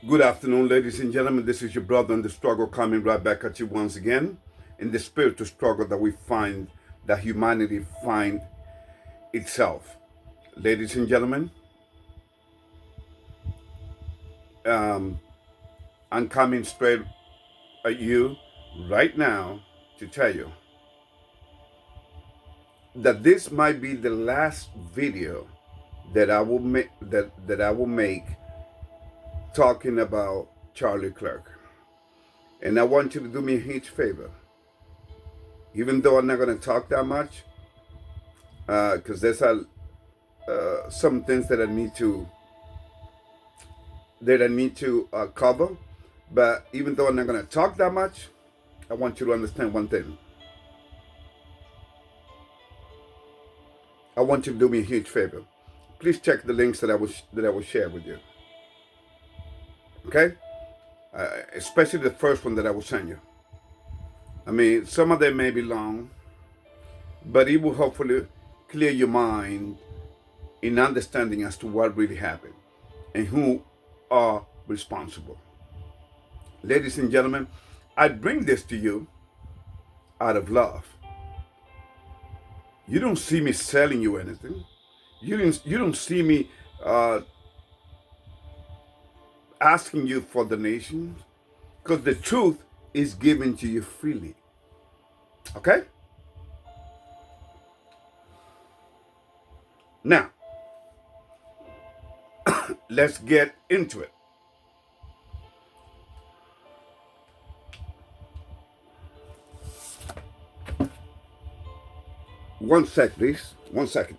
Good afternoon, ladies and gentlemen. This is your brother in the struggle coming right back at you once again in the spiritual struggle that we find, that humanity find itself. Ladies and gentlemen, I'm coming straight at you right now to tell you that this might be the last video that I will make talking about Charlie Kirk. And I want you to do me a huge favor. Even though I'm not going to talk that much, because there's some things that I need to cover. But even though I'm not going to talk that much, I want you to understand one thing. I want you to do me a huge favor. Please check the links that I will share with you. Okay? Especially the first one that I will send you. I mean, some of them may be long, but it will hopefully clear your mind in understanding as to what really happened and who are responsible. Ladies and gentlemen, I bring this to you out of love. You don't see me selling you anything. You don't see me asking you for donations, because the truth is given to you freely. Okay? Now, let's get into it. One sec, please. 1 second.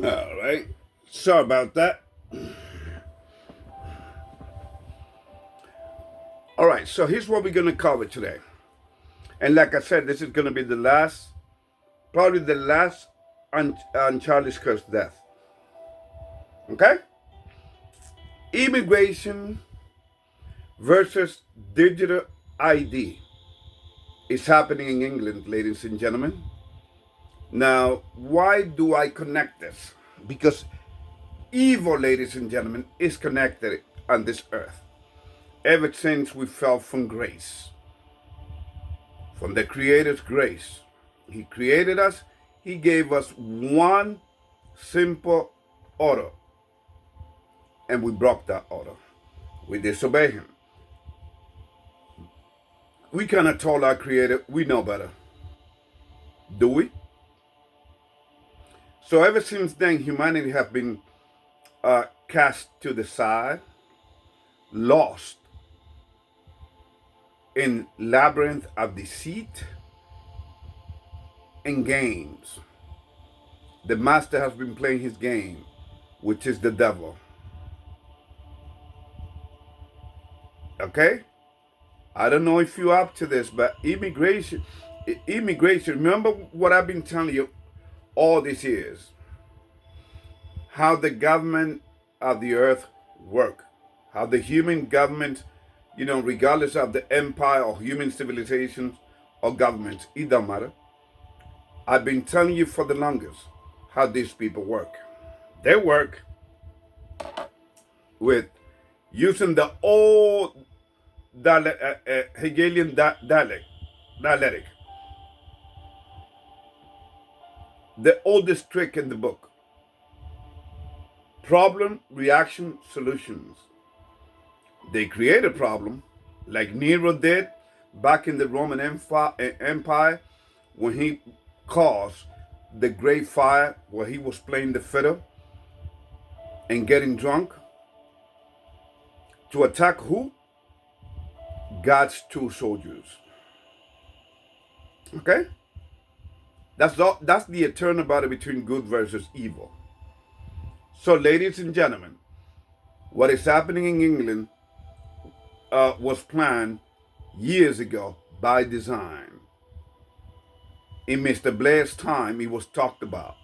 All right. Sorry about that. All right. So here's what we're going to cover today. And like I said, this is going to be the last, probably the last on Charlie Kirk's death. Okay? Immigration versus digital ID is happening in England, ladies and gentlemen. Now, why do I connect this? Because evil, ladies and gentlemen, is connected on this earth ever since we fell from grace, from the Creator's grace. He created us. He gave us one simple order, and we broke that order. We disobeyed him. We cannot tell our Creator we know better. Do we? So ever since then, humanity has been cast to the side, lost in labyrinth of deceit and games. The master has been playing his game, which is the devil. Okay? I don't know if you're up to this, but immigration, remember what I've been telling you all these years, how the government of the earth work, how the human government, regardless of the empire or human civilizations or governments, it don't matter. I've been telling you for the longest how these people work. They work with using the old Hegelian dialectic, the oldest trick in the book. Problem, reaction, solutions. They create a problem, like Nero did back in the Roman Empire when he caused the Great Fire where he was playing the fiddle and getting drunk to attack who? God's true soldiers. Okay? That's the eternal battle between good versus evil. So, ladies and gentlemen, what is happening in England was planned years ago by design. In Mr. Blair's time, it was talked about.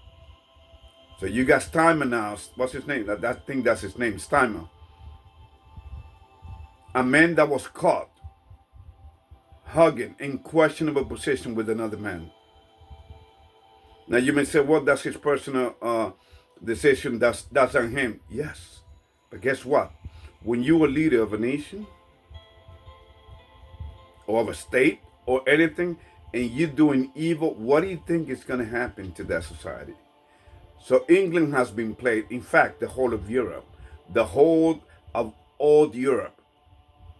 So you got Steinman now. What's his name? I think that's his name, Steinman. A man that was caught hugging in questionable position with another man. Now you may say, well, that's his personal decision. That's on him. Yes. But guess what? When you're a leader of a nation or of a state or anything, and you're doing evil, what do you think is going to happen to that society? So England has been played. In fact, the whole of Europe, the whole of old Europe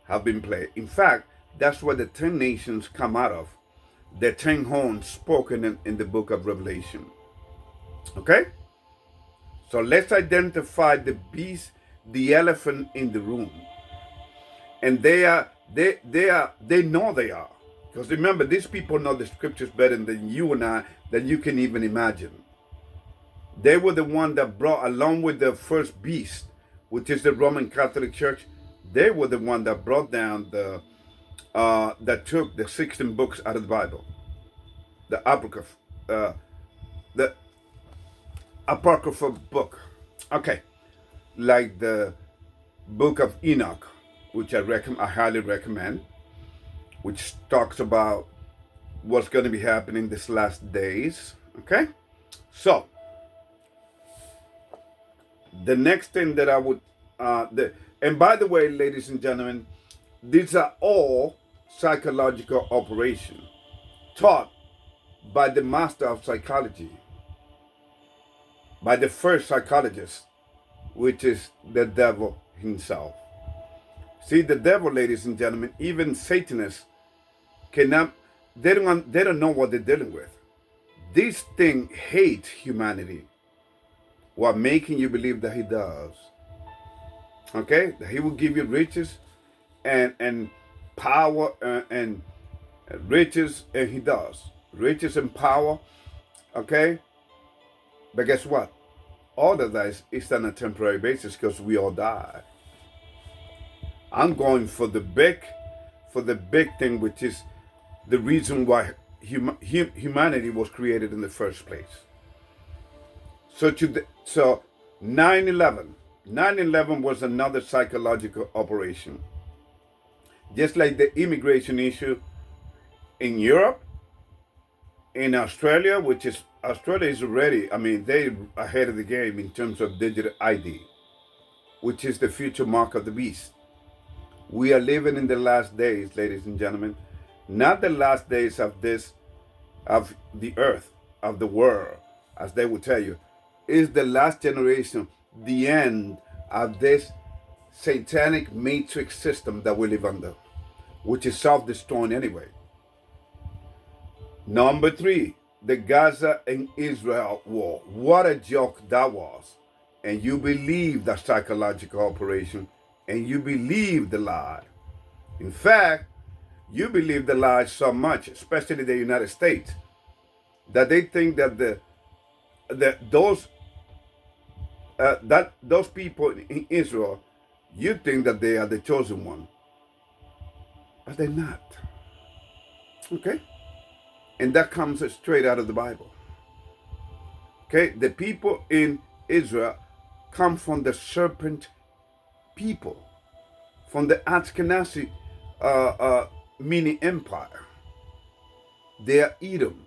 have been played. In fact, that's where the 10 nations come out of. The 10 horns spoken in the book of Revelation. Okay? So let's identify the beast, the elephant in the room. And they know they are. Because remember, these people know the scriptures better than you and I, than you can even imagine. They were the one that brought, along with the first beast, which is the Roman Catholic Church, they were the one that brought down that took the 16 books out of the Bible. The Apocryphal book. Okay. Like the book of Enoch, which I highly recommend, which talks about what's going to be happening these last days. Okay? So, the next thing that I would, and by the way, ladies and gentlemen, these are all psychological operations taught by the master of psychology, by the first psychologist, which is the devil himself. See, the devil, ladies and gentlemen, even Satanists cannot, they don't know what they're dealing with. This thing hates humanity while making you believe that he does. Okay? That he will give you riches and power and riches, and he does. Riches and power, okay? But guess what? All of that is on a temporary basis because we all die. I'm going for the big thing, which is the reason why humanity was created in the first place. So 9/11 was another psychological operation. Just like the immigration issue in Europe, in Australia, Australia is already, they're ahead of the game in terms of digital ID, which is the future mark of the beast. We are living in the last days, ladies and gentlemen, not the last days of the earth, of the world, as they would tell you, is the last generation, the end of this satanic matrix system that we live under, which is self-destroying anyway. Number 3, the Gaza and Israel war. What a joke that was. And you believe that psychological operation, and you believe the lie. In fact, you believe the lie so much, especially the United States, that they think that those people in Israel, you think that they are the chosen one. But they're not. Okay? And that comes straight out of the Bible. Okay? The people in Israel come from the serpent people, from the Ashkenazi mini empire. They are Edom.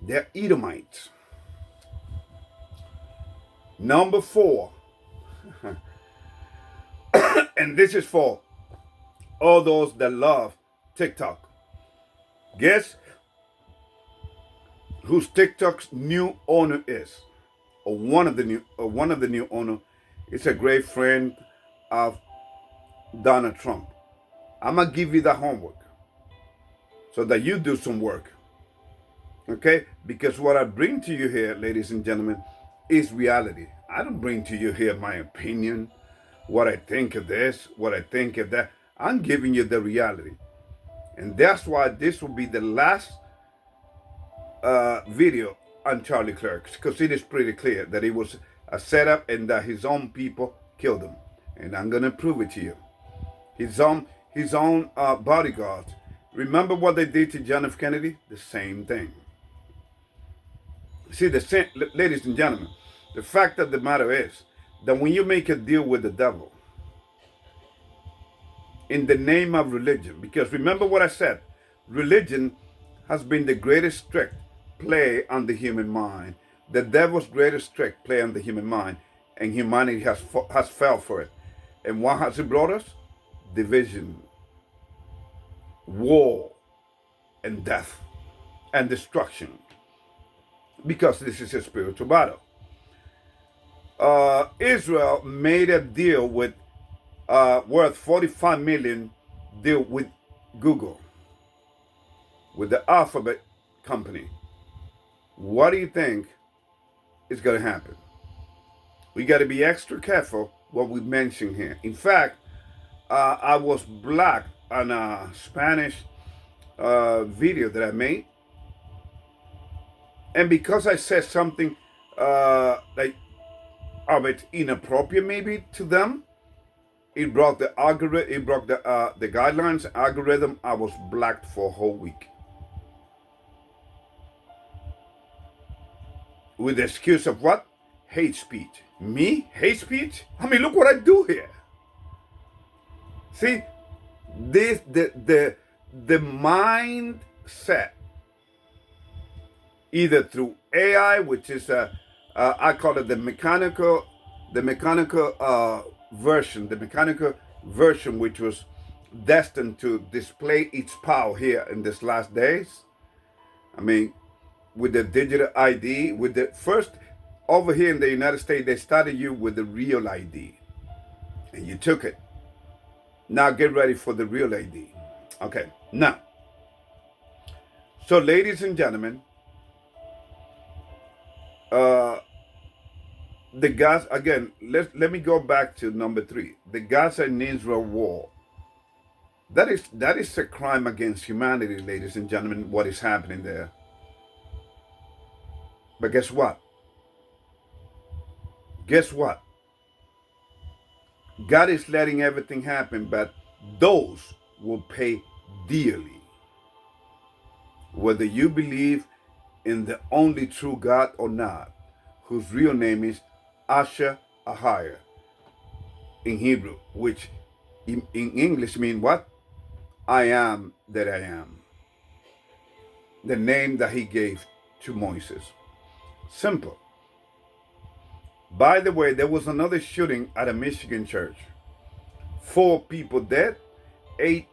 They're Edomites. Number 4, and this is for all those that love TikTok. Guess whose TikTok's new owner is, or one of the new owner is a great friend of Donald Trump. I'm gonna give you the homework so that you do some work, okay? Because what I bring to you here, ladies and gentlemen, is reality. I don't bring to you here my opinion, what I think of this, what I think of that. I'm giving you the reality, and that's why this will be the last video on Charlie Kirk, because it is pretty clear that it was a setup and that his own people killed him, and I'm gonna prove it to you. His own bodyguards. Remember what they did to John F. Kennedy? The same thing. See, ladies and gentlemen, the fact of the matter is that when you make a deal with the devil in the name of religion, because remember what I said, religion has been the greatest trick play on the human mind, the devil's greatest trick play on the human mind, and humanity has fell for it. And what has it brought us? Division, war, and death, and destruction, because this is a spiritual battle. Israel made a deal with worth 45 million deal with Google, with the Alphabet company. What do you think is going to happen? We got to be extra careful what we mention here. In fact, I was blocked on a Spanish video that I made, and because I said something like a bit inappropriate maybe to them, it broke the algorithm, it broke the guidelines algorithm. I was blocked for a whole week with the excuse of what? Hate speech. Me? Hate speech? I mean, look what I do here. See, this the mindset, either through AI, which is I call it the mechanical version, which was destined to display its power here in these last days. I mean, with the digital ID, with the first, over here in the United States, they started you with the real ID, and you took it. Now get ready for the real ID. Okay, now, so ladies and gentlemen, the Gaza, again, let me go back to number 3, the Gaza and Israel war. That is a crime against humanity, ladies and gentlemen, what is happening there. But guess what? Guess what? God is letting everything happen, but those will pay dearly. Whether you believe in the only true God or not, whose real name is Asher Ahaya in Hebrew, which in English means what? I am that I am. The name that he gave to Moses. Simple. By the way, there was another shooting at a Michigan church. 4 people dead, 8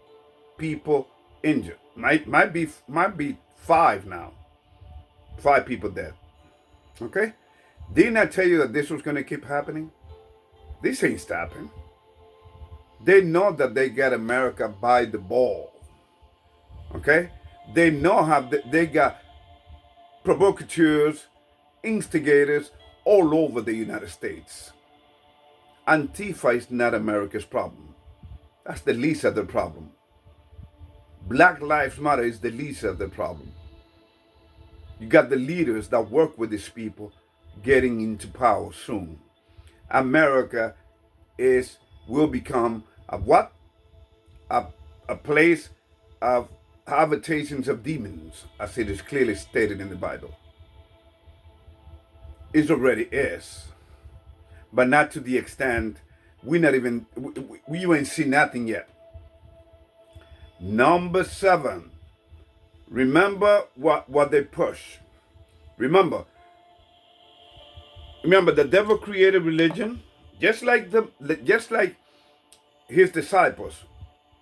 people injured. Might be 5 now. 5 people dead. Okay? Didn't I tell you that this was going to keep happening? This ain't stopping. They know that they got America by the ball. Okay? They know how they got provocateurs, instigators all over the United States. Antifa is not America's problem. That's the least of the problem. Black Lives Matter is the least of the problem. You got the leaders that work with these people getting into power soon. America will become a what? A place of habitations of demons, as it is clearly stated in the Bible. It already is, but not to the extent we ain't seen nothing yet. Number 7, remember what they push. Remember, Remember, the devil created religion, just like his disciples,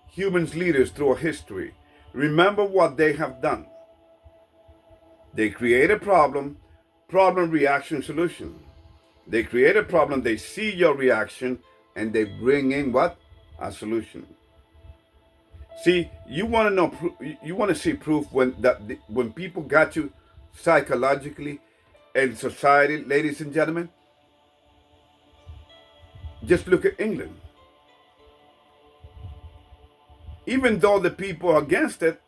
humans leaders through history. Remember what they have done. They create a problem, problem, reaction, solution. They create a problem, they see your reaction, and they bring in what? A solution. See, you want to know, you want to see proof when people got you psychologically in society, ladies and gentlemen. Just look at England. Even though the people are against it,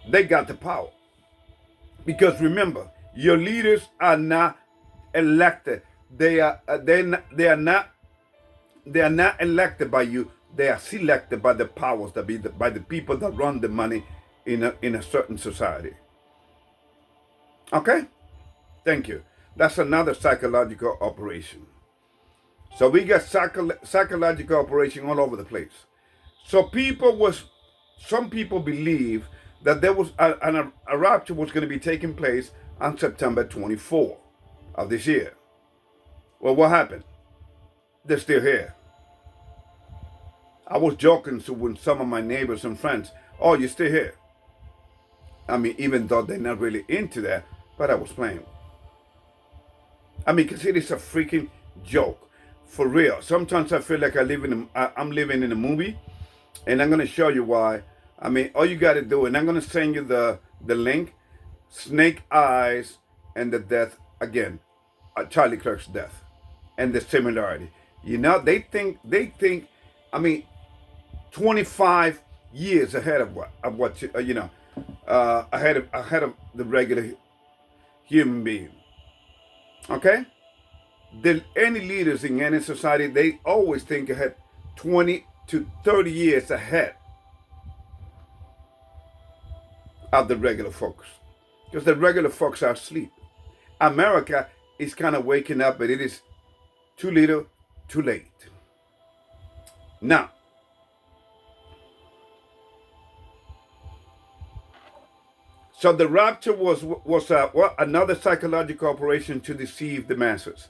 they got the power. Because remember, your leaders are not elected. They are not elected by you. They are selected by the powers that be by the people that run the money in a certain society. Okay? Thank you. That's another psychological operation. So we got psychological operation all over the place. So some people believe that there was a rapture was going to be taking place on September 24 of this year. Well, what happened? They're still here. I was joking with some of my neighbors and friends. Oh, you're still here. I mean, even though they're not really into that, but I was playing. I mean, because it is a freaking joke. For real. Sometimes I feel like I'm living in a movie, and I'm going to show you why. I mean, all you got to do, and I'm going to send you the link, Snake Eyes and the death, again, Charlie Kirk's death, and the similarity. You know, they think, I mean, 25 years ahead of what ahead of the regular human being. Okay? Any leaders in any society, they always think ahead 20 to 30 years ahead of the regular folks. Because the regular folks are asleep. America is kind of waking up, but it is too little, too late. Now, so the rapture was another psychological operation to deceive the masses.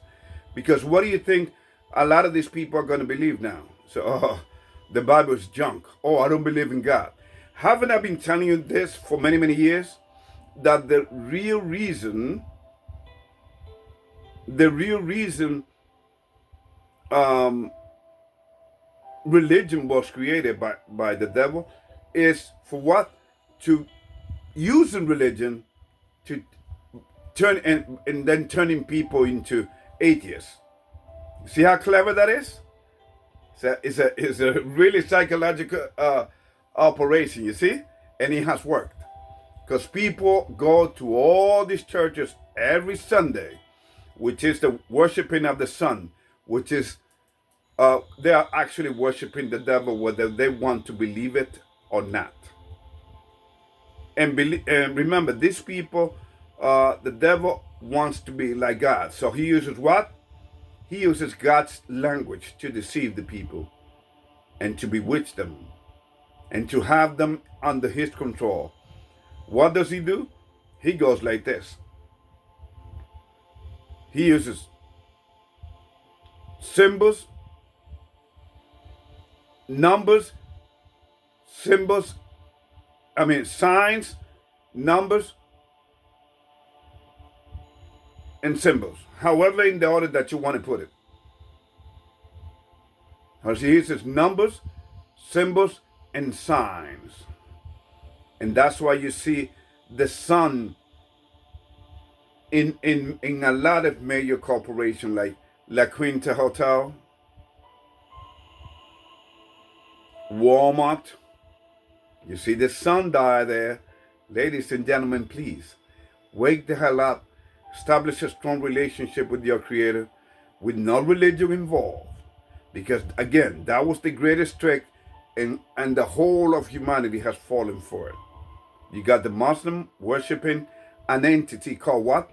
Because what do you think a lot of these people are going to believe now? So, the Bible is junk. Oh, I don't believe in God. Haven't I been telling you this for many, many years? That the real reason religion was created by the devil is for what? To using religion to turn and then turning people into atheists. See how clever that is? It's a really psychological operation, you see? And it has worked. Because people go to all these churches every Sunday, which is the worshiping of the sun, which is, they are actually worshiping the devil whether they want to believe it or not. And remember, these people, the devil wants to be like God. So he uses what? He uses God's language to deceive the people and to bewitch them and to have them under his control. What does he do? He goes like this. He uses symbols, numbers, signs, numbers, and symbols. However, in the order that you want to put it. He uses numbers, symbols, and signs. And that's why you see the sun in a lot of major corporations like La Quinta Hotel, Walmart. You see the sundial there. Ladies and gentlemen, please wake the hell up. Establish a strong relationship with your Creator with no religion involved. Because again, that was the greatest trick, and the whole of humanity has fallen for it. You got the Muslim worshiping an entity called what?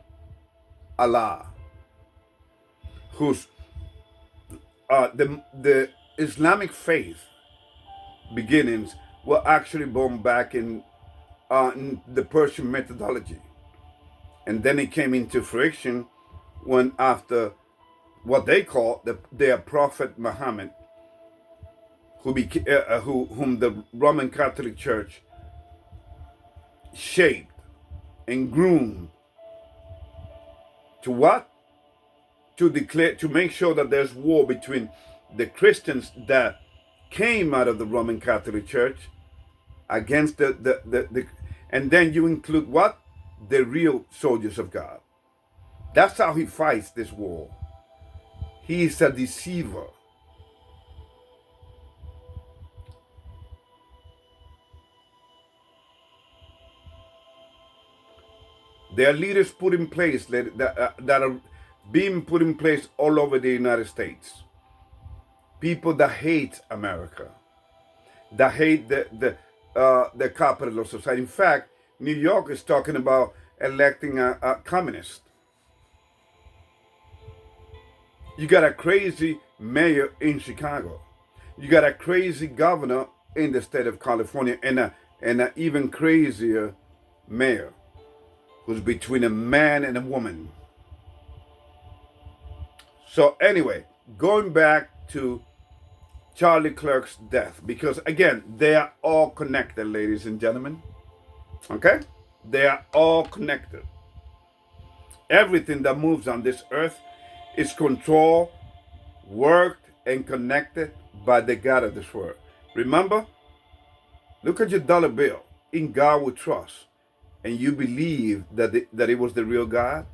Allah. Whose the Islamic faith beginnings were actually born back in the Persian methodology. And then it came into fruition when after what they call their prophet Muhammad, whom the Roman Catholic Church shaped and groomed to what? To declare, to make sure that there's war between the Christians that came out of the Roman Catholic Church against the and then you include what? The real soldiers of God. That's how he fights this war. He is a deceiver. There are leaders put in place that are being put in place all over the United States. People that hate America, that hate the capital of society. In fact, New York is talking about electing a communist. You got a crazy mayor in Chicago. You got a crazy governor in the state of California, and an even crazier mayor who's between a man and a woman. So anyway, going back to Charlie Kirk's death, because again, they are all connected, ladies and gentlemen. Okay? They are all connected. Everything that moves on this earth is controlled, worked, and connected by the God of this world. Remember, look at your dollar bill. In God we trust. And you believe that it was the real God?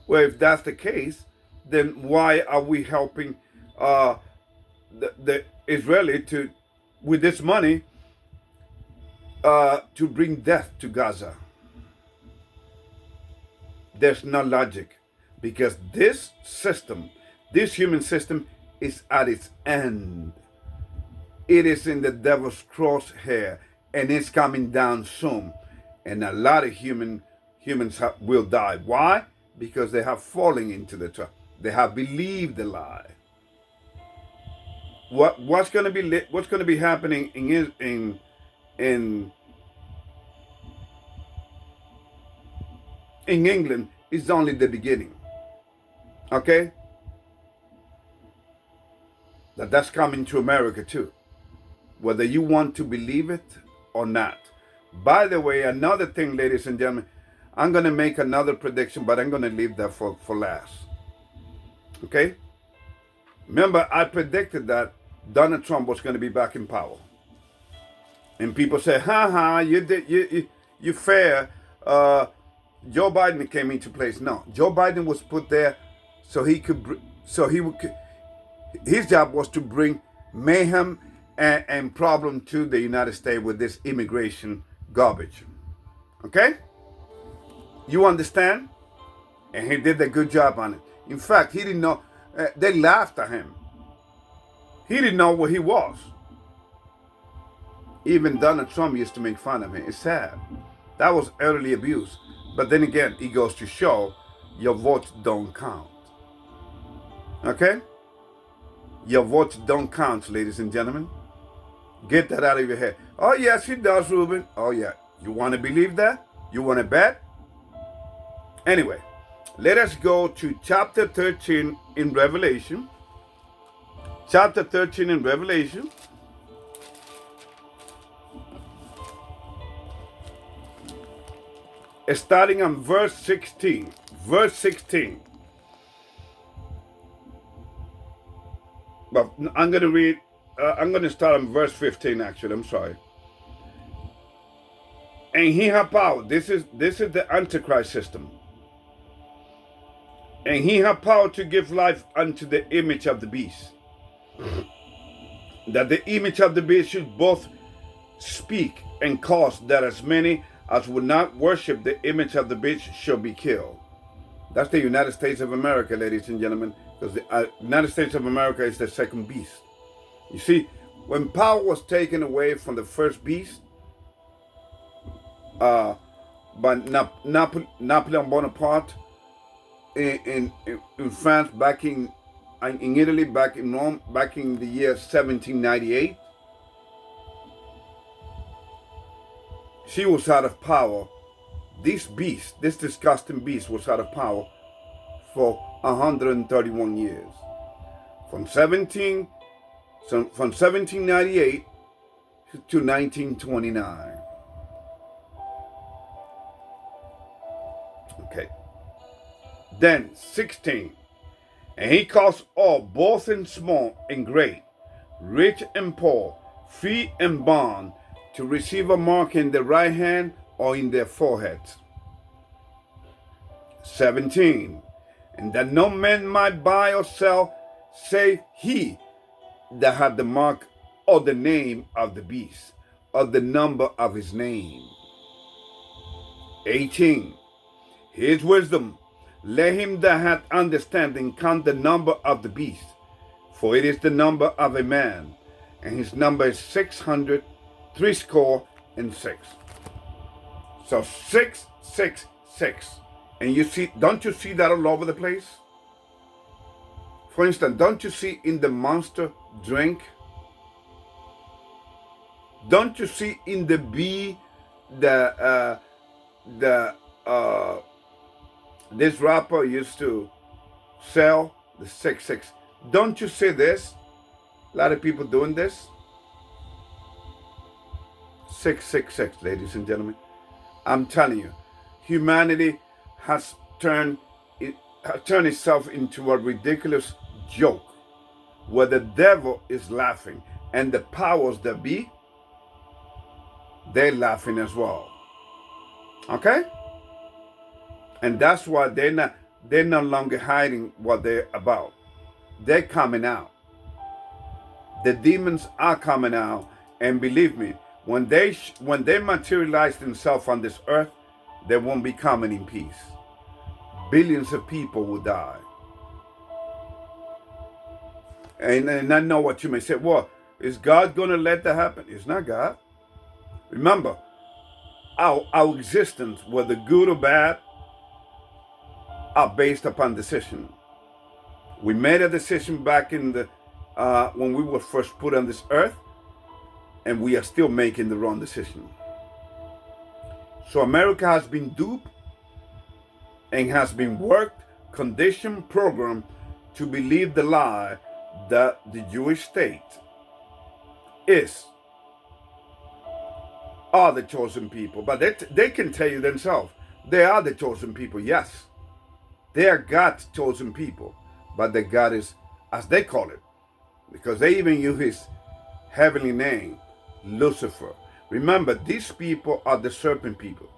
Well, if that's the case, then why are we helping the Israeli with this money to bring death to Gaza? There's no logic, because this system, this human system, is at its end. It is in the devil's crosshair, and it's coming down soon. And a lot of humans will die. Why? Because they have fallen into the trap. They have believed the lie. What's going to be happening in England is only the beginning. Okay? That's coming to America too, whether you want to believe it or not. By the way, another thing, ladies and gentlemen, I'm going to make another prediction, but I'm going to leave that for last. Okay? Remember, I predicted that Donald Trump was going to be back in power. And people say, you fair. Joe Biden came into place. No, Joe Biden was put there so his job was to bring mayhem and problem to the United States with this immigration garbage. Okay? You understand? And he did a good job on it. In fact, he didn't know. They laughed at him. He didn't know what he was. Even Donald Trump used to make fun of him. It's sad. That was elderly abuse. But then again, it goes to show your votes don't count. Okay? Your votes don't count, ladies and gentlemen. Get that out of your head. Oh, yes, it does, Ruben. Oh, yeah. You want to believe that? You want to bet? Anyway, let us go to chapter 13 in Revelation. Chapter 13 in Revelation. Starting on verse 16. Verse 16. But I'm going to read, I'm going to start on verse 15 actually, I'm sorry. And he had power. This is the Antichrist system. And he had power to give life unto the image of the beast. That the image of the beast should both speak and cause that as many as would not worship the image of the beast shall be killed. That's the United States of America, ladies and gentlemen, because the United States of America is the second beast. You see, when power was taken away from the first beast by Napoleon Bonaparte in France, back in Italy, back in Rome, back in the year 1798, she was out of power. This beast, this disgusting beast, was out of power for 131 years. From 1798 to 1929. Okay. Then 16. And he caused all, both in small and great, rich and poor, free and bond, to receive a mark in their right hand or in their foreheads. 17. And that no man might buy or sell, save he that had the mark or the name of the beast, or the number of his name. 18. His wisdom, let him that hath understanding count the number of the beast, for it is the number of a man, and his number is 666. So 666. And you see, don't you see that all over the place? For instance, don't you see in the Monster drink? Don't you see in the bee this rapper used to sell the 66? Don't you see this? A lot of people doing this. 666, ladies and gentlemen. I'm telling you, humanity has turned itself into a ridiculous joke where the devil is laughing and the powers that be, they're laughing as well. Okay? And that's why they're no longer hiding what they're about. They're coming out. The demons are coming out, and believe me, when they materialize themselves on this earth, they won't be coming in peace. Billions of people will die. And I know what you may say. Well, is God going to let that happen? It's not God. Remember, our existence, whether good or bad, are based upon decision. We made a decision back in the when we were first put on this earth, and we are still making the wrong decision. So America has been duped and has been worked, conditioned, programmed to believe the lie that the Jewish state are the chosen people. But they can tell you themselves, they are the chosen people, yes. They are God's chosen people, but the God is, as they call it, because they even use his heavenly name, Lucifer. Remember, these people are the serpent people.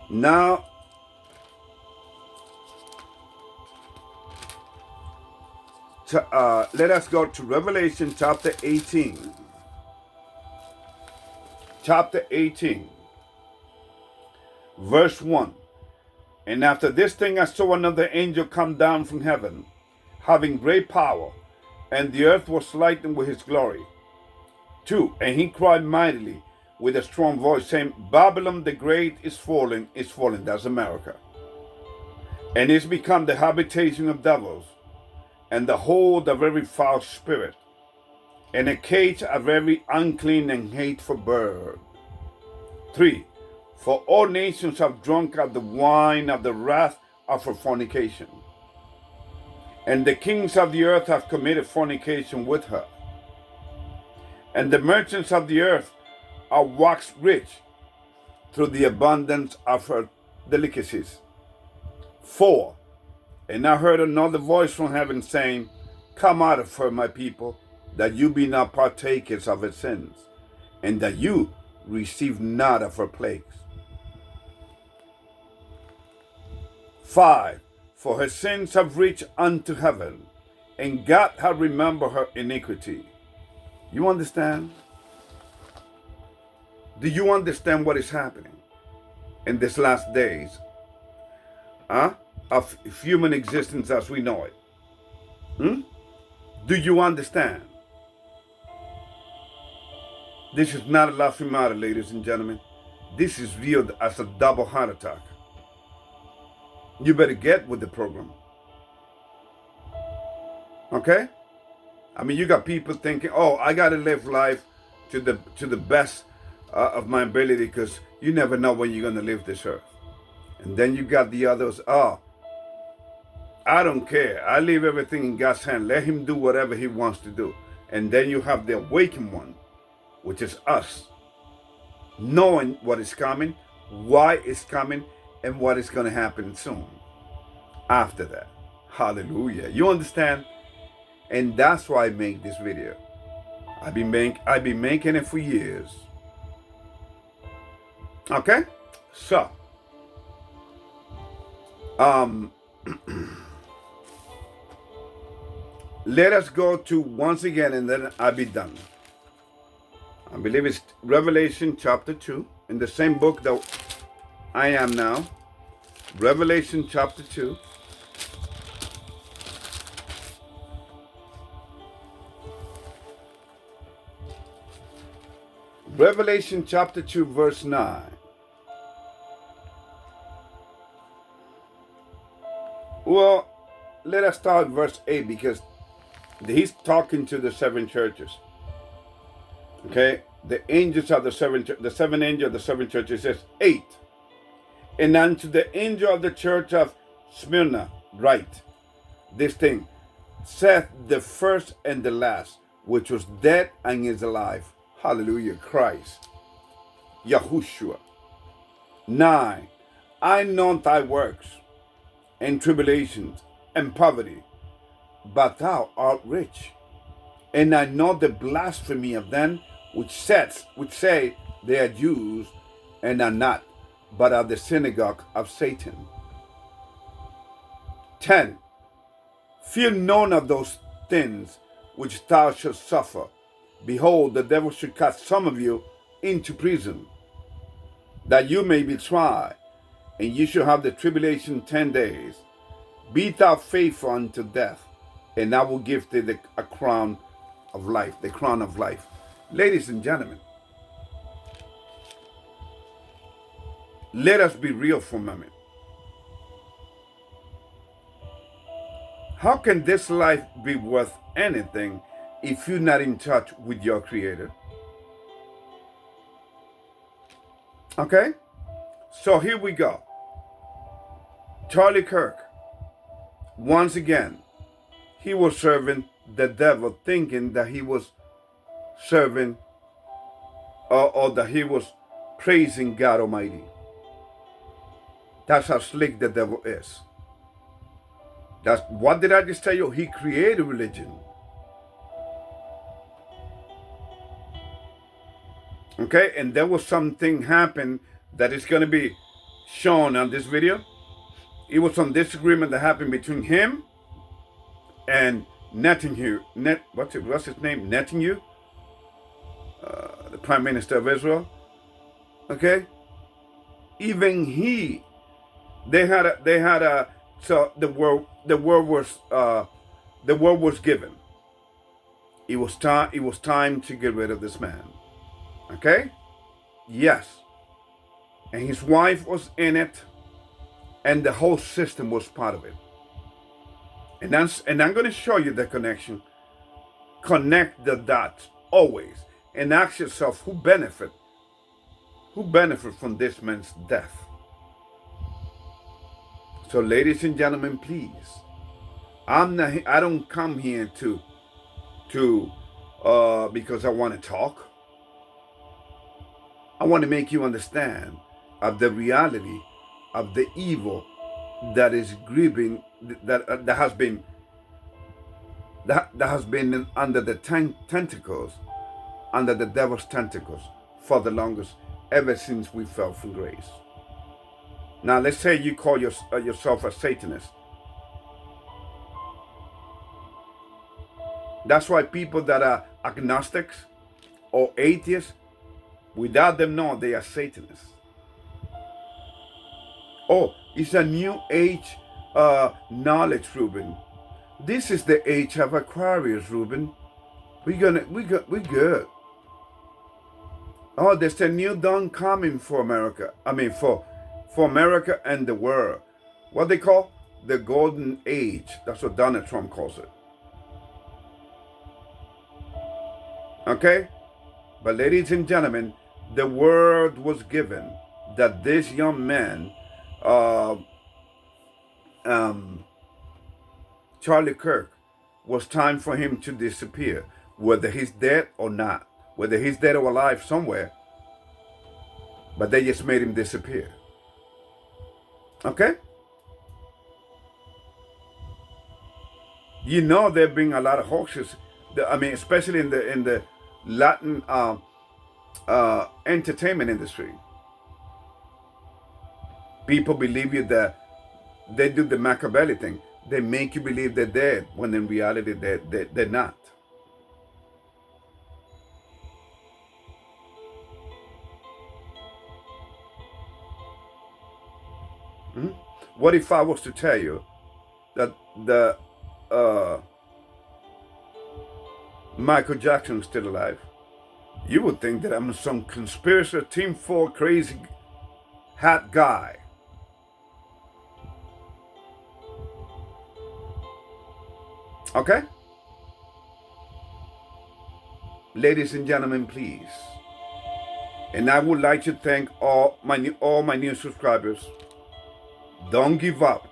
Now, let us go to Revelation chapter 18. Chapter 18, verse 1. And after this thing I saw another angel come down from heaven, having great power, and the earth was lightened with his glory. 2. And he cried mightily with a strong voice, saying, Babylon the great is fallen, that's America, and is become the habitation of devils, and the hold of every foul spirit, and a cage of every unclean and hateful bird. 3. For all nations have drunk of the wine of the wrath of her fornication, and the kings of the earth have committed fornication with her. And the merchants of the earth are waxed rich through the abundance of her delicacies. 4. And I heard another voice from heaven saying, Come out of her, my people, that you be not partakers of her sins, and that you receive not of her plagues. 5. For her sins have reached unto heaven, and God hath remembered her iniquity. You understand? Do you understand what is happening in these last days of human existence as we know it? Do you understand? This is not a laughing matter, ladies and gentlemen. This is viewed as a double heart attack. You better get with the program. Okay? I mean, you got people thinking, oh, I got to live life to the best of my ability, because you never know when you're going to leave this earth. And then you got the others, oh, I don't care. I leave everything in God's hand. Let him do whatever he wants to do. And then you have the awakened one, which is us, knowing what is coming, why it's coming, and what is going to happen soon after that. Hallelujah. You understand? And that's why I make this video. I've been making it for years. Okay? So, let us go to once again, and then I'll be done. I believe it's Revelation chapter 2, in the same book that I am now. Revelation chapter 2. Revelation chapter 2, verse 9. Well, let us start with verse 8, because he's talking to the seven churches. Okay? The angels of the seven angels of the seven churches, says 8. And unto the angel of the church of Smyrna write this thing, saith the first and the last, which was dead and is alive. Hallelujah, Christ, Yahushua. 9. I know thy works, and tribulations, and poverty, but thou art rich. And I know the blasphemy of them which say they are Jews, and are not, but are the synagogue of Satan. 10. Fear none of those things which thou shalt suffer. Behold, the devil should cast some of you into prison, that you may be tried, and you shall have the tribulation 10 days. Be thou faithful unto death, and I will give thee a crown of life, the crown of life. Ladies and gentlemen, let us be real for a moment. How can this life be worth anything if you're not in touch with your Creator? Okay? So here we go. Charlie Kirk, once again, he was serving the devil, thinking that he was serving or that he was praising God Almighty. That's how slick the devil is. What did I just tell you? He created religion. Okay, and there was something happened that is going to be shown on this video. It was some disagreement that happened between him and Netanyahu. What's his name? Netanyahu, the Prime Minister of Israel. Okay, even so the word was given. It was time to get rid of this man. Okay? Yes. And his wife was in it, and the whole system was part of it. And I'm going to show you the connection. Connect the dots always, and ask yourself who benefit from this man's death. So, ladies and gentlemen, please, I don't come here to because I want to talk. I want to make you understand of the reality of the evil that is gripping, that has been under the tentacles, under the devil's tentacles for the longest, ever since we fell from grace. Now, let's say you call yourself a Satanist. That's why people that are agnostics or atheists, without them knowing, they are Satanists. Oh, it's a new age knowledge, Reuben. This is the age of Aquarius, Reuben. We're good. Oh, there's a new dawn coming for America. I mean, for America and the world. What they call the golden age. That's what Donald Trump calls it. Okay? But ladies and gentlemen, the word was given that this young man uh, Charlie Kirk, was time for him to disappear, whether he's dead or not, whether he's dead or alive somewhere, but they just made him disappear. Okay? You know there have been a lot of hoaxes. I mean, especially in the Latin entertainment industry. People believe you that they do the Machiavelli thing. They make you believe they're dead when in reality they're not. Hmm? What if I was to tell you that the Michael Jackson is still alive? You would think that I'm some conspiracy, Team 4 crazy hat guy. Okay? Ladies and gentlemen, please. And I would like to thank all my new subscribers. Don't give up.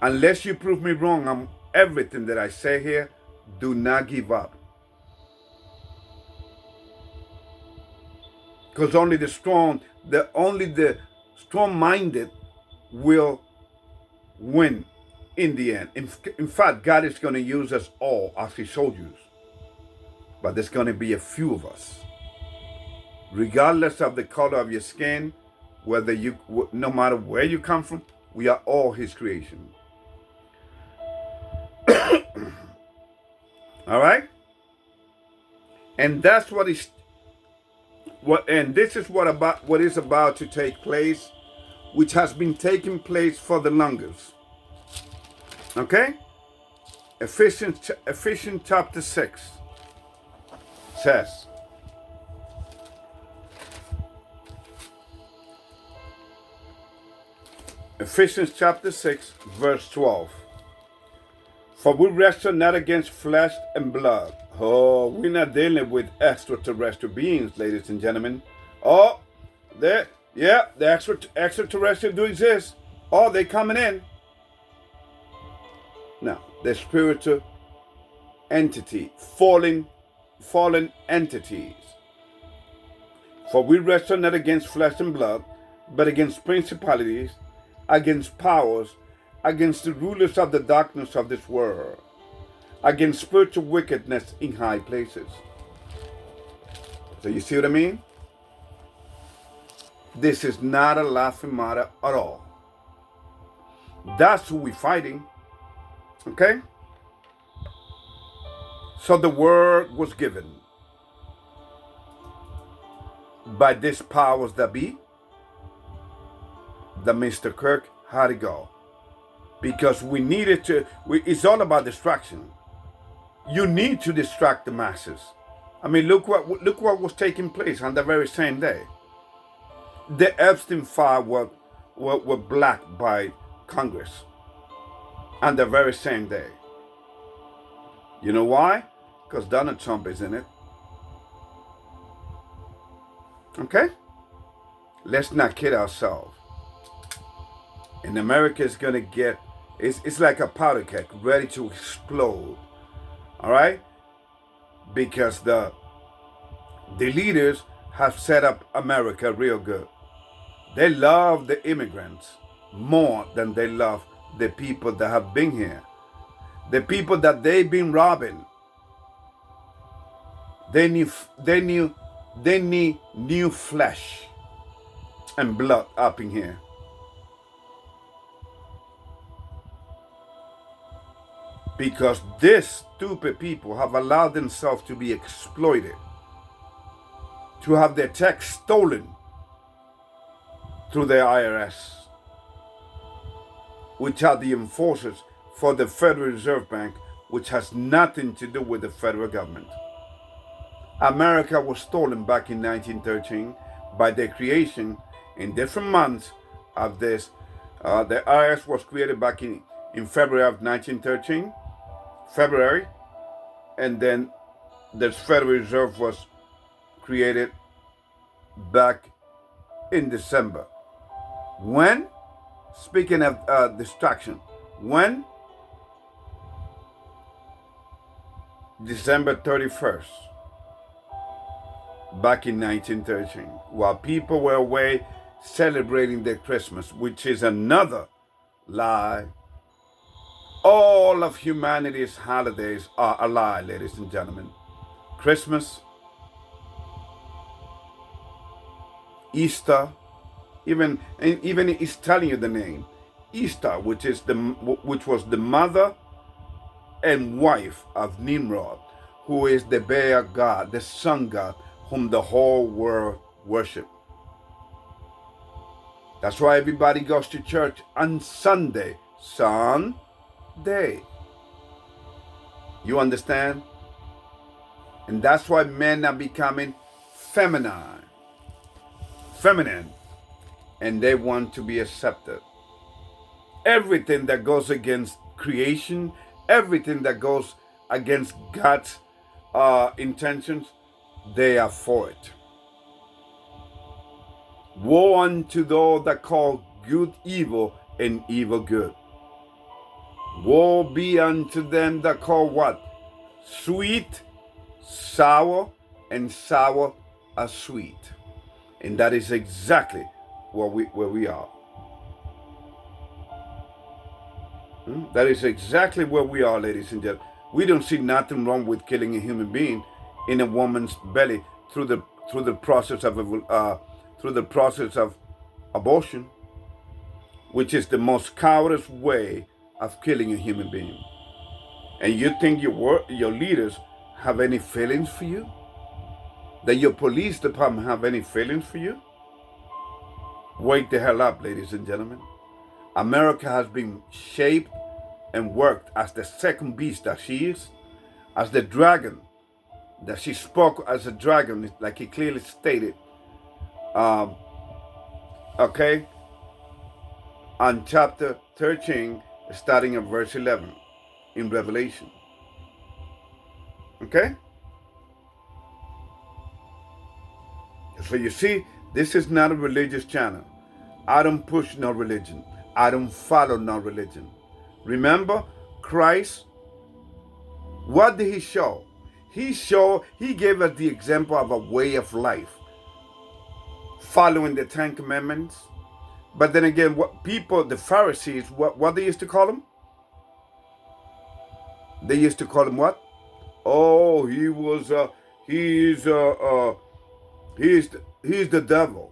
Unless you prove me wrong on everything that I say here, do not give up. Because only the strong-minded will win in the end. In fact, God is going to use us all as His soldiers. But there's going to be a few of us. Regardless of the color of your skin, no matter where you come from, we are all His creation. All right? And that's what is and this is what is about to take place, which has been taking place for the longest. Okay? Ephesians chapter 6 says, Ephesians chapter 6 verse 12. For we wrestle not against flesh and blood. Oh, we're not dealing with extraterrestrial beings, ladies and gentlemen. Oh, the extraterrestrials do exist. Oh, they coming in. No, they're spiritual entity, fallen entities. For we wrestle not against flesh and blood, but against principalities, against powers, against the rulers of the darkness of this world, against spiritual wickedness in high places. So you see what I mean? This is not a laughing matter at all. That's who we're fighting. Okay? So the word was given by these powers that be, that Mr. Kirk had to go. Because we needed to, it's all about distraction. You need to distract the masses. I mean, look what was taking place on the very same day. The Epstein file were blacked by Congress on the very same day. You know why? Because Donald Trump is in it. Okay? Let's not kid ourselves. And America is going to get, it's like a powder keg ready to explode. All right? Because the leaders have set up America real good. They love the immigrants more than they love the people that have been here. The people that they've been robbing. They need new flesh and blood up in here. Because these stupid people have allowed themselves to be exploited, to have their tech stolen through the IRS, which are the enforcers for the Federal Reserve Bank, which has nothing to do with the federal government. America was stolen back in 1913 by the creation in different months of this. The IRS was created back in February of 1913. February, and then the Federal Reserve was created back in December When, speaking of distraction, when December 31st, back in 1913, while people were away celebrating their Christmas, which is another lie. All of humanity's holidays are a lie, ladies and gentlemen. Christmas, Easter, even it's telling you the name, Easter, which was the mother and wife of Nimrod, who is the bear god, the sun god, whom the whole world worship. That's why everybody goes to church on Sunday. Sunday. You understand? And that's why men are becoming feminine, and they want to be accepted. Everything that goes against creation, everything that goes against God's intentions, they are for it. Woe unto those that call good evil and evil good. Woe be unto them that call what? Sweet, sour, and sour are sweet. And that is exactly where we are. That is exactly where we are, ladies and gentlemen. We don't see nothing wrong with killing a human being in a woman's belly through the process of abortion, which is the most cowardice way of killing a human being. And you think your leaders have any feelings for you? That your police department have any feelings for you? Wake the hell up, ladies and gentlemen. America has been shaped and worked as the second beast that she is, as the dragon, that she spoke as a dragon, like he clearly stated. Okay? On chapter 13, starting at verse 11 in Revelation. Okay? So you see, this is not a religious channel. I don't push no religion. I don't follow no religion. Remember, Christ, what did he show? He gave us the example of a way of life, following the Ten Commandments. But then again, the Pharisees, what they used to call him? They used to call him what? Oh, he's the devil.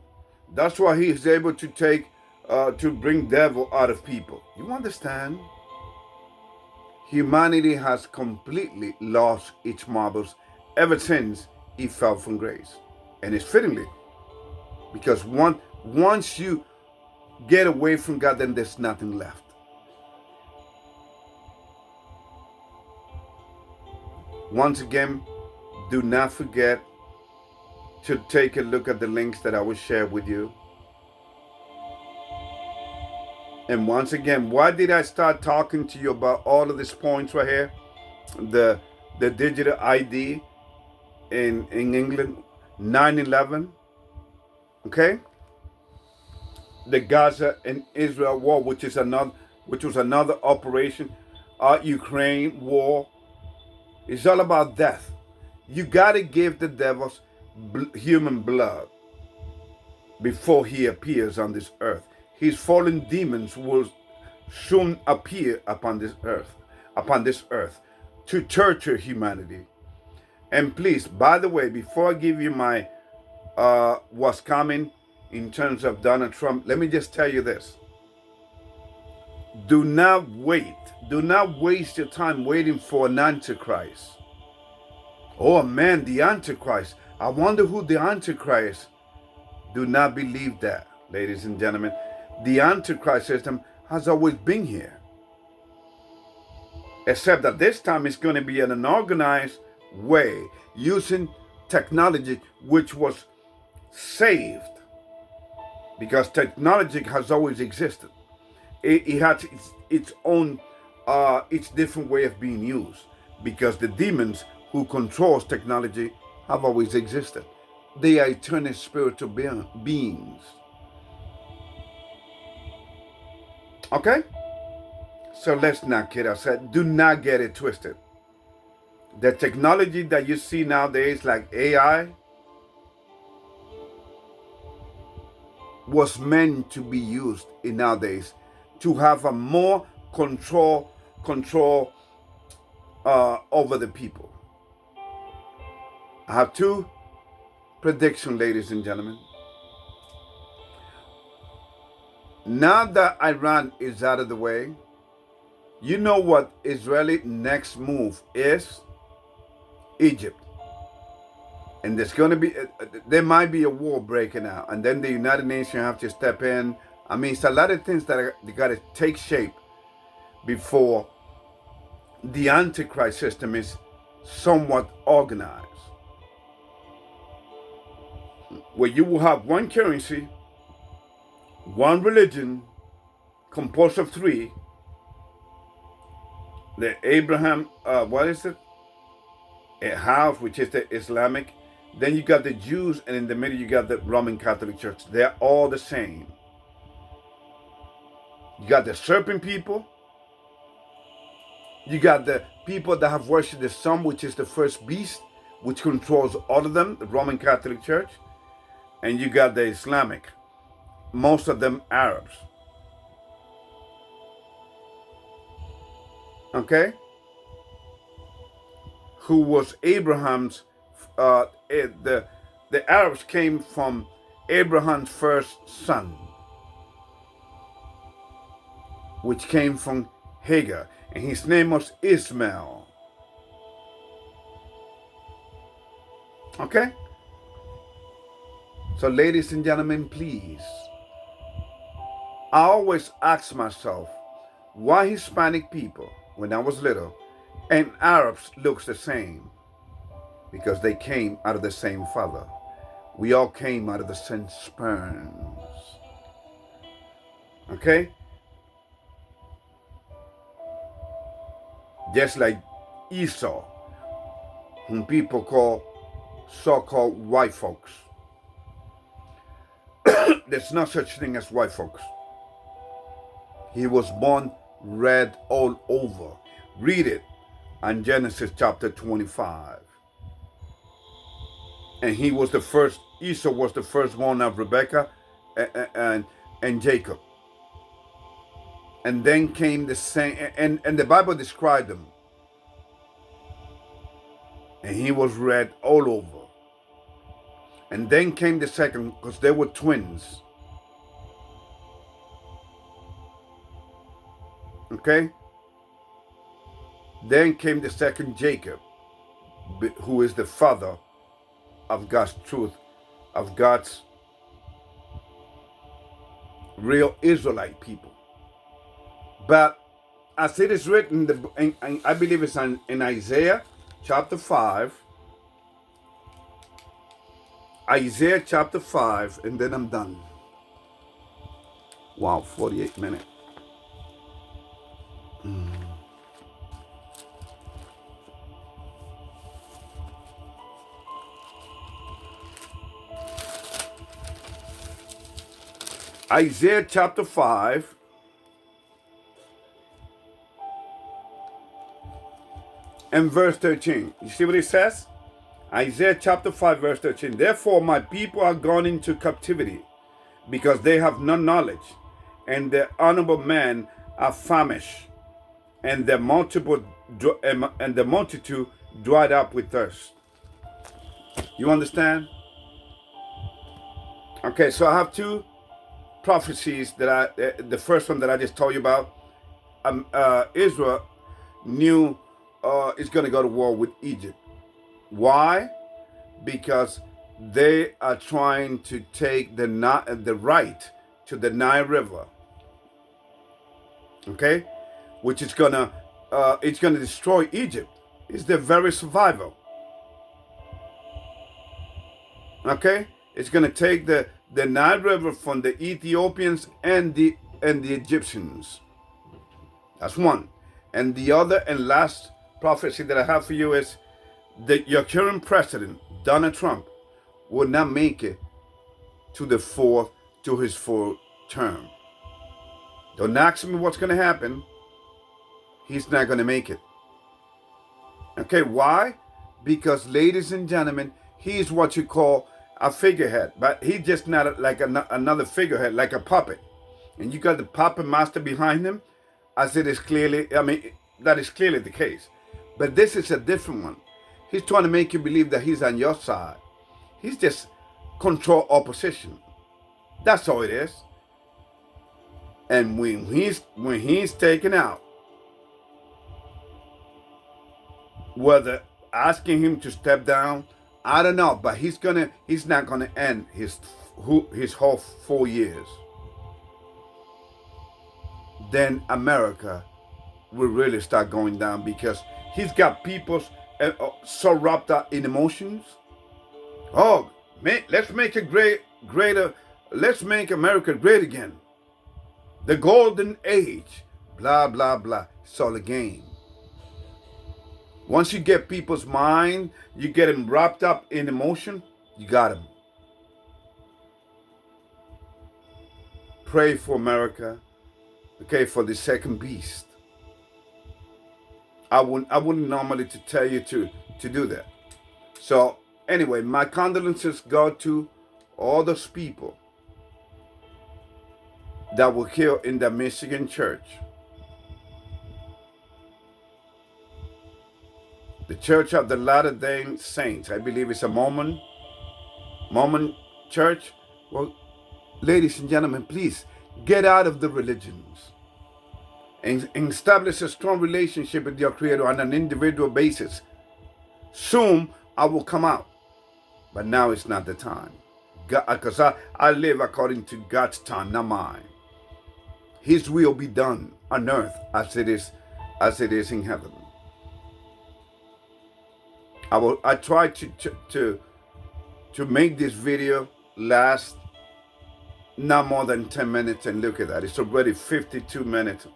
That's why he is able to bring devil out of people. You understand? Humanity has completely lost its marbles ever since it fell from grace. And it's fittingly, because once you get away from God, then there's nothing left. Once again, do not forget to take a look at the links that I will share with you. And once again, why did I start talking to you about all of these points right here? The digital ID in England, 9/11, okay? The Gaza and Israel war, which was another operation, Ukraine war. It's all about death. You gotta give the devils human blood before he appears on this earth. His fallen demons will soon appear upon this earth to torture humanity. And please, by the way, before I give you my what's coming in terms of Donald Trump, let me just tell you this. Do not wait. Do not waste your time waiting for an Antichrist. Oh man, the Antichrist. I wonder who the Antichrist. Do not believe that, ladies and gentlemen. The Antichrist system has always been here. Except that this time it's going to be in an organized way, using technology which was saved. Because technology has always existed. It has its own, its different way of being used. Because the demons who controls technology have always existed. They are eternal spiritual beings. Okay? So let's not kid ourselves. Do not get it twisted. The technology that you see nowadays, like AI, was meant to be used in nowadays to have a more control over the people. I have two predictions, ladies and gentlemen. Now that Iran is out of the way, you know what Israeli next move is? Egypt. And there might be a war breaking out, and then the United Nations have to step in. I mean, it's a lot of things that got to take shape before the Antichrist system is somewhat organized, where you will have one currency, one religion, composed of three. The Abraham, what is it? A house, which is the Islamic. Then you got the Jews, and in the middle you got the Roman Catholic Church. They're all the same. You got the serpent people. You got the people that have worshipped the sun, which is the first beast, which controls all of them, the Roman Catholic Church. And you got the Islamic, most of them Arabs. Okay? Who was Abraham's, the Arabs came from Abraham's first son, which came from Hagar, and his name was Ishmael. Okay? So ladies and gentlemen, please, I always ask myself, why Hispanic people, when I was little, and Arabs looks the same? Because they came out of the same father. We all came out of the same sperms. Okay? Just like Esau, whom people call so-called white folks. There's no such thing as white folks. He was born red all over. Read it on Genesis chapter 25. And he was the first, Esau was the firstborn of Rebekah and Jacob. And then came the same, and the Bible described him. And he was red all over. And then came the second, because they were twins. Okay? Then came the second, Jacob, who is the father of God's truth, of God's real Israelite people. But as it is written, I believe it's in Isaiah chapter 5, Isaiah chapter 5, and then I'm done. Wow, 48 minutes. Isaiah chapter 5, and verse 13. You see what it says? Isaiah chapter 5, verse 13. Therefore my people are gone into captivity, because they have no knowledge, and the honorable men are famished, and the multitude dried up with thirst. You understand? Okay, so I have two prophecies that the first one that I just told you about. Israel knew is going to go to war with Egypt. Why? Because they are trying to take the right to the Nile River. Okay, which is gonna destroy Egypt. It's their very survival. Okay, it's gonna take the Nile River from the Ethiopians and the Egyptians. That's one. And the other and last prophecy that I have for you is that your current president, Donald Trump, will not make it to his fourth term. Don't ask me what's going to happen. He's not going to make it. Okay, why? Because, ladies and gentlemen, he's what you call a figurehead. But he's just not like another figurehead, like a puppet. And you got the puppet master behind him, as it is clearly, that is clearly the case. But this is a different one. He's trying to make you believe that he's on your side. He's just control opposition. That's all it is. And when he's taken out, whether asking him to step down, I don't know, but he's not gonna end his whole 4 years. Then America will really start going down, because he's got people so wrapped up in emotions. Oh, let's make it greater. Let's make America great again. The golden age. Blah, blah, blah. It's all a game. Once you get people's mind, you get them wrapped up in emotion, you got them. Pray for America, okay, for the second beast. I wouldn't normally to tell you to do that. So anyway, my condolences go to all those people that were killed in the Michigan church. The Church of the Latter-day Saints, I believe it's a Mormon church. Well, ladies and gentlemen, please get out of the religions and establish a strong relationship with your Creator on an individual basis. Soon I will come out, but now it's not the time, because I live according to God's time, not mine. His will be done on earth as it is in heaven. I try to make this video last not more than 10 minutes, and look at that. It's already 52 minutes.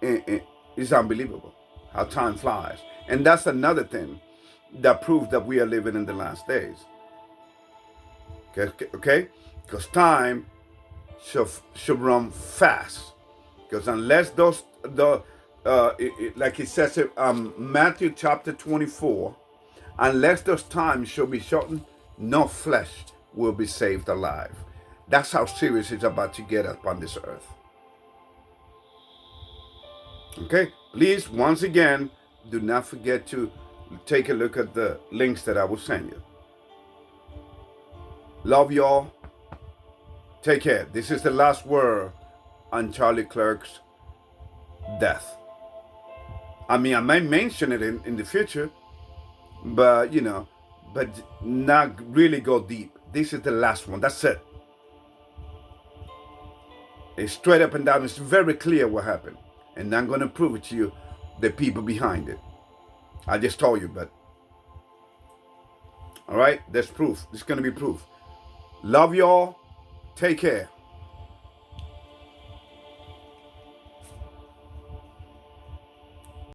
It's unbelievable how time flies. And that's another thing that proves that we are living in the last days. Okay? Because time should run fast. Because unless like it says in Matthew chapter 24, unless those times shall be shortened, no flesh will be saved alive. That's how serious it's about to get upon this earth. Okay? Please, once again, do not forget to take a look at the links that I will send you. Love y'all. Take care. This is the last word on Charlie KIRK's death. I may mention it in the future, but but not really go deep. This is the last one. That's it. It's straight up and down. It's very clear what happened. And I'm going to prove it to you, the people behind it. I just told you, but all right, there's proof. There's going to be proof. Love y'all. Take care.